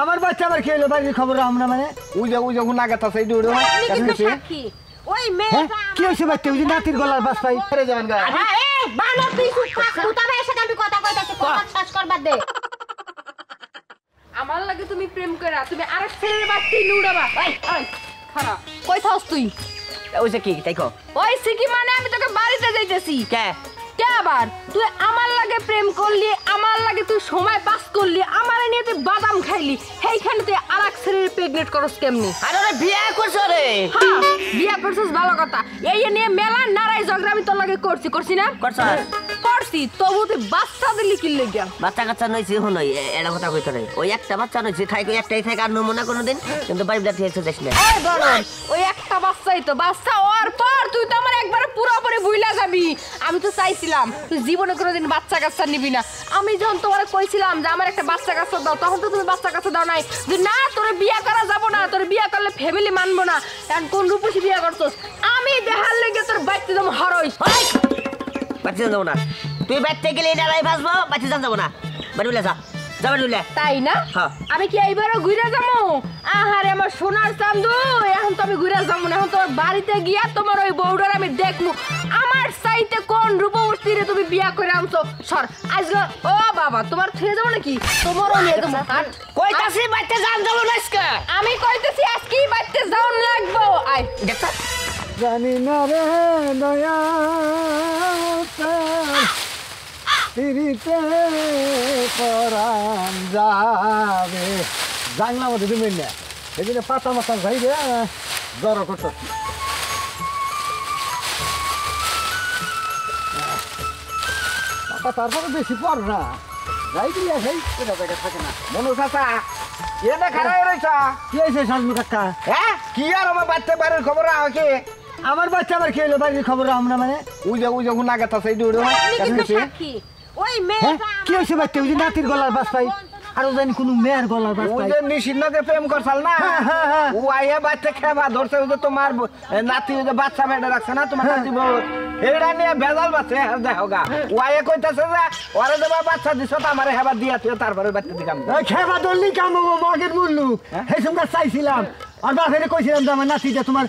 আমার বাচ্চা আবার কি হলো বাড়ির খবর আমরা মানে ওই যে গুনা গাতা সেই দৌড়ো সাক্ষী ওই মেয়েটা কি হইছে বাচ্চা ওই যে নাতির গলার বাস পাই করে যাবেন গা এই বানর তুই চুপ থাক তবে এসে আমি কথা কইতাছি কথা শেষ করবার দে আমার লাগে তুমি প্রেম করা তুমি আরেক ছেলের বাড়ি লুড়াবা এই এই খারাপ কই থাস তুই ওই যে কি তাই কো ওই সিকি মানে আমি তোকে বাড়িতে যাইতেছি কে কে আবার তুই আমার লাগে প্রেম করলি আমার লাগে তুই সময় পাস করলি আমার নিয়ে তুই বাদাম খাইলি সেইখানে তুই আরেক ছেলের প্রেগনেন্ট করস কেমনি আরে ওরে বিয়ে করছো রে হ্যাঁ বিয়া করছিস ভালো কথা এই নিয়ে মেলা নারাই ঝগড়া আমি তোর লাগে করছি না করছি তবু তুই বাচ্চা দিলি কি লেগা বাচ্চা কাচ্চা নইছি হনই এটা কথা কইতে রে ওই একটা বাচ্চা নইছি থাইকো একটাই থাইক আর নমুনা কোনদিন কিন্তু বাড়ি দাঁড়িয়ে এসে যাস না ওই গরম ওই একটা বাচ্চাই তো বাচ্চা ওর পর তুই তো আমার একবার পুরোপুরি ভুইলা যাবি আমি তো চাইছিলাম তুই জীবনে কোনোদিন বাচ্চা কাচ্চা নিবি না আমি যখন তোমার কইছিলাম যে আমার একটা বাচ্চা কাচ্চা দাও তখন তো তুমি বাচ্চা কাচ্চা দাও নাই যে না তোরে বিয়া করা যাবো না তোরে বিয়া করলে ফ্যামিলি মানবো না এখন কোন রূপসী বিয়া করছস আমি দেখার লেগে তোর বাচ্চা যেমন হরই বাচ্চা যাবো না তুই বাচ্চা গেলে নালাই ভাসবো বাচ্চা যাবো না বাড়ি যা যাবে দুলে তাই না আমি কি এইবারও ঘুরে যাবো আহারে আমার সোনার চান্দু এখন তো আমি ঘুরে যাবো না এখন তোমার বাড়িতে গিয়া তোমার ওই বউডার আমি দেখবো আমার চাইতে কোন রূপবতী রে তুমি বিয়া করে আনছো সর আজকে ও বাবা তোমার থুয়ে যাবো নাকি তোমারও নিয়ে যাবো কইতাছি বাচ্চা যান যাবো না আজকে আমি কইতেছি আজকেই বাড়িতে যাওন লাগবো আয় দেখ জানি না রে দয়া তিরিতে পরান যাবে জানলা মধ্যে তুমি না এদিকে পাতা মাথা যাই রে জ্বর করতো তারপরে বেশি পর না যাই দিয়ে সেই এটা জায়গা থাকে না মনু চাচা এনে খারাপ রইছা কি হয়েছে শান্তনু কাকা হ্যাঁ কি আর আমার বাচ্চা বাড়ির খবর কি আমার বাচ্চা আবার কি হলো বাড়ির খবর আমরা মানে ওই যে গুনা গাতা সেই দৌড়ো সাক্ষী ওই মেয়েটা কি হয়েছে বাচ্চা ওই যে নাতির গলার বাস পাই আরো জানি কোনো মেয়ের গলার বাস ওই পাই যে নিশিন্নকে প্রেম করছাল না ও আইয়া বাচ্চা খেবা ধরছে ওই যে তোমার নাতি ওই যে বাচ্চা বেটা রাখছে না তোমার নাতি বউ এটা নিয়ে ভেজাল বাচ্চা দেখো গা ও আইয়া কইতাছে যে ওরে দেবা বাচ্চা দিছ তো আমারে হেবা দিয়া তুই তারপরে বাচ্চা দিকাম খেবা ধরলি কাম হবো মগের মুল্লুক সেই সঙ্গে চাইছিলাম আর বাপেরে কইছিলাম যে আমার নাতিটা তোমার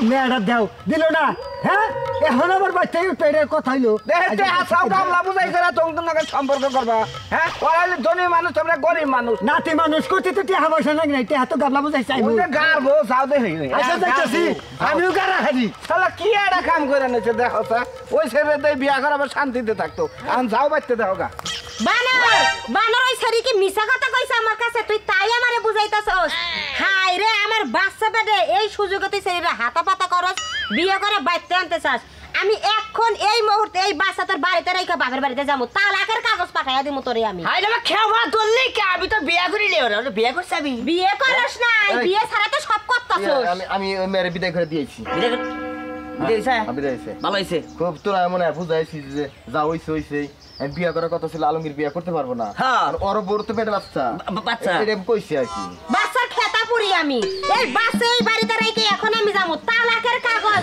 মেয়েটা দাও দিল না হ্যাঁ এখন আবার বাচ্চাই পেটের কথা হইলো দেখতে হাসাও কামলা বুঝাইছে না তোমার সম্পর্ক করবা হ্যাঁ ওরা ধনী মানুষ তোমরা গরিব মানুষ নাতি মানুষ করতে তো টিয়া পয়সা নাকি নাই টিয়া তো গাবলা বুঝাই চাইবো ওই যে গারবো চাও দে আচ্ছা যাইতাছি আমিও গারা হারি শালা কি একটা কাম করে নেছে দেখো তা ওই ছেলে দেই বিয়া করাবার শান্তিতে থাকতো এখন যাও বাইতে দেখো গা বানর ওই সারি কি মিছা কথা কইছে আমার কাছে তুই তাই আমারে বুঝাইতাছস হাই রে আমার বাচ্চা বেডে এই সুযোগে তুই সেরিরা হাতা পাতা করস বিয়ে করে বাইতে আনতে চাস আমি এখন এই মুহূর্তে এই বাচ্চা তোর বাড়িতে রাইখা বাপের বাড়িতে যাবো তালাকের কাগজ পাঠাইয়া দিমু তোরে আমি হাই রে খেবা ধরলি কি আমি তো বিয়ে করিলে ওরে বিয়ে করছ আমি বিয়ে করস না বিয়ে ছাড়া তো সব করতাছস আমি ওই মেয়ের বিদায় করে দিয়েছি বিয়ে দিছে বিদায়ছে ভালো হইছে খুব তোরা মনে হয় বুঝাইছি যে যা হইছে আমি বিয়ে করার কথা ছিল আলমগীর বিয়ে করতে পারবো না আর ওর বড় তো পেটে বাচ্চা এটা কইছি আর কি বাচ্চার খেতা পুরি আমি এই বাচ্চা এই বাড়িতে রাইখে এখন আমি যাবো তালাকের কাগজ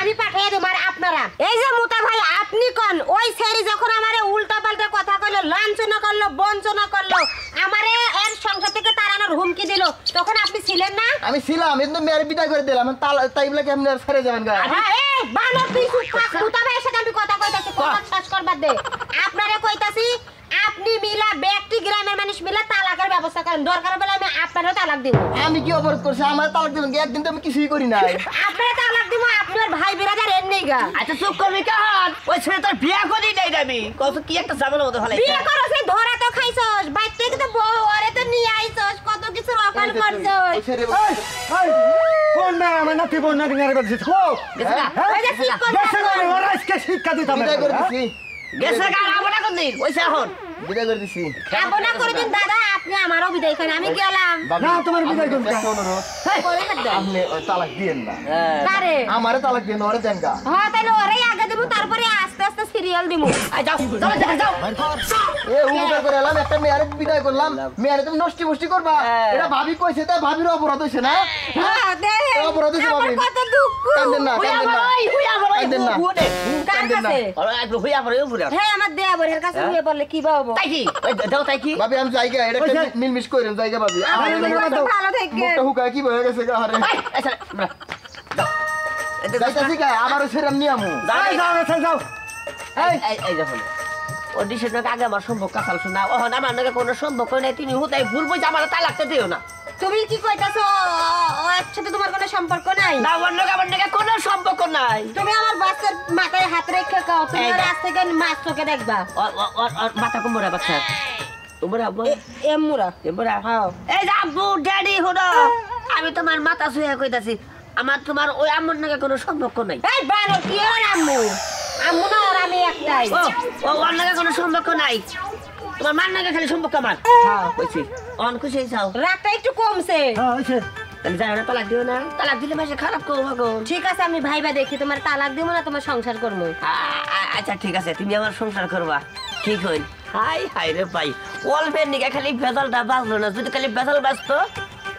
আমি পাঠিয়ে দেব আর আপনারা এই যে মুতা ভাই আপনি কোন ওই ছেড়ি যখন আমারে উল্টা পাল্টা কথা কইলো লাঞ্ছনা করলো বঞ্চনা করলো আমারে এর সংসার থেকে তাড়ানোর হুমকি দিল তখন আপনি ছিলেন না আমি ছিলাম কিন্তু মেয়ের বিদায় করে দিলাম তাই বলে কেমন ছেড়ে যাবেন গা এই বানর তুই চুপ থাক মুতা ভাই এসে আমি কথা কইতাছি কথা শেষ করবার দে আপনারে কইতাছি আপনি মিলা ব্যক্তি গ্রামের মানুষ মিলা তালাকের ব্যবস্থা করেন দরকার হলে আমি আপনারও তালাক দিব আমি কি অপরাধ করছি আমার তালাক দিবেন একদিন তো আমি কিছুই করি নাই আপনার তালাক দিব আপনার ভাই বিরাদার এর নেই গা আচ্ছা চুপ করবি কাহান ওই ছেলে তোর বিয়ে করি নাই আমি কত কি একটা ঝামেলা মতো হলাই বিয়ে করো সেই ধরা তো খাইছস বাইতে কিন্তু বউ ওরে তো নিয়ে আইছস কত কিছু অফার করছস কোন না আমার নাতি বোন নাতি নিয়ে করছিস কো এই যে ঠিক কথা দেশে না ওরা আজকে শিক্ষা দিতাম বিদায় করে দিছি গেছে গা আমরা কোন দিন ওইছে এখন বিদায় করে দিছি আপনা করে দিন দাদা আপনি আমারও বিদায় করেন আমি গেলাম না তোমার বিদায় করব করে দেন আপনি তালাক দিয়েন না কারে আমারে তালাক দিয়েন ওরে দেন গা হ্যাঁ তাহলে ওরে আগে দেব তারপরে আস্তে আস্তে আস্তে সিরিয়াল দিমু আই যাও যাও যাও এ উপকার করে এলাম একটা মেয়ারে বিদায় করলাম মেয়ারে তুমি নষ্টি বষ্টি করবা এটা ভাবি কইছে তাই ভাবির অপরাধ হইছে না হ্যাঁ দে অপরাধ হইছে ভাবি কত দুঃখ কান্দেন না কান্দেন না কান্দেন না কার কাছে আরে একটু হইয়া পড়ে উপরে হ্যাঁ আমার দেয়া বরের কাছে নিয়ে বললে কি বাবু তাই কি দাও তাই কি ভাবি আমি জায়গা এটা একটা মিলমিশ কইরেন জায়গা ভাবি ভালো থেকে মুখটা হুকায় কি হয়ে গেছে গা হারে আচ্ছা যাইতাছি কা আবারও সেরাম নিয়ামু যাও এই দেখো অডিশন আগে আমার সম্পর্ক কাছাল শোনা ও আমার নাকি কোনো সম্পর্ক নেই তুমি হুতাই ভুল বুঝে আমার তালাকতে দিও না তুমি কি কইতাছো ওর সাথে তোমার কোনো সম্পর্ক নাই না অন্য আমার নাকি কোনো সম্পর্ক নাই তুমি আমার বাচ্চার মাথায় হাত রেখে কাও তুমি এই ওর দেখ। আজ থেকে মাছ চোখে দেখবা ওর মাথা কুমড়া বাচ্চা কুমড়া এমুরা কুমড়া এই যে আব্বু ড্যাডি হলো আমি তোমার মাথা ছুঁয়ে কইতাছি আমার তোমার ওই আম্মুর নাকি কোনো সম্পর্ক নাই এই বানো কি ওর আম্মু আম্মু না ওর আমি একটাই ও ওর নাকি কোনো সম্পর্ক নাই তোমার মার নাকি খালি সম্পর্ক আমার হ্যাঁ কইছি অন খুশি চাও রাগটা একটু কমছে হ্যাঁ হইছে তাহলে যাও না তালাক দিও না তালাক দিলে মাসে খারাপ করবো গো ঠিক আছে আমি ভাইবা দেখি তোমার তালাক দিব না তোমার সংসার করবো আচ্ছা ঠিক আছে তুমি আমার সংসার করবা ঠিক হইল হাই হাই রে ভাই অল্পের নিকে খালি বেজালটা বাজলো না যদি খালি বেজাল বাজতো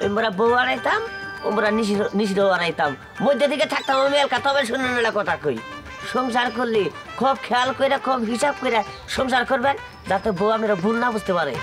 আমরা বউ আড়াইতাম আমরা নিশির আড়াইতাম মধ্যে দিকে থাকতাম আমি এলকা তবে শুনে না কথা কই সংসার করলে খুব খেয়াল করে খুব হিসাব করে সংসার করবেন যাতে বউ আপনারা ভুল না বুঝতে পারে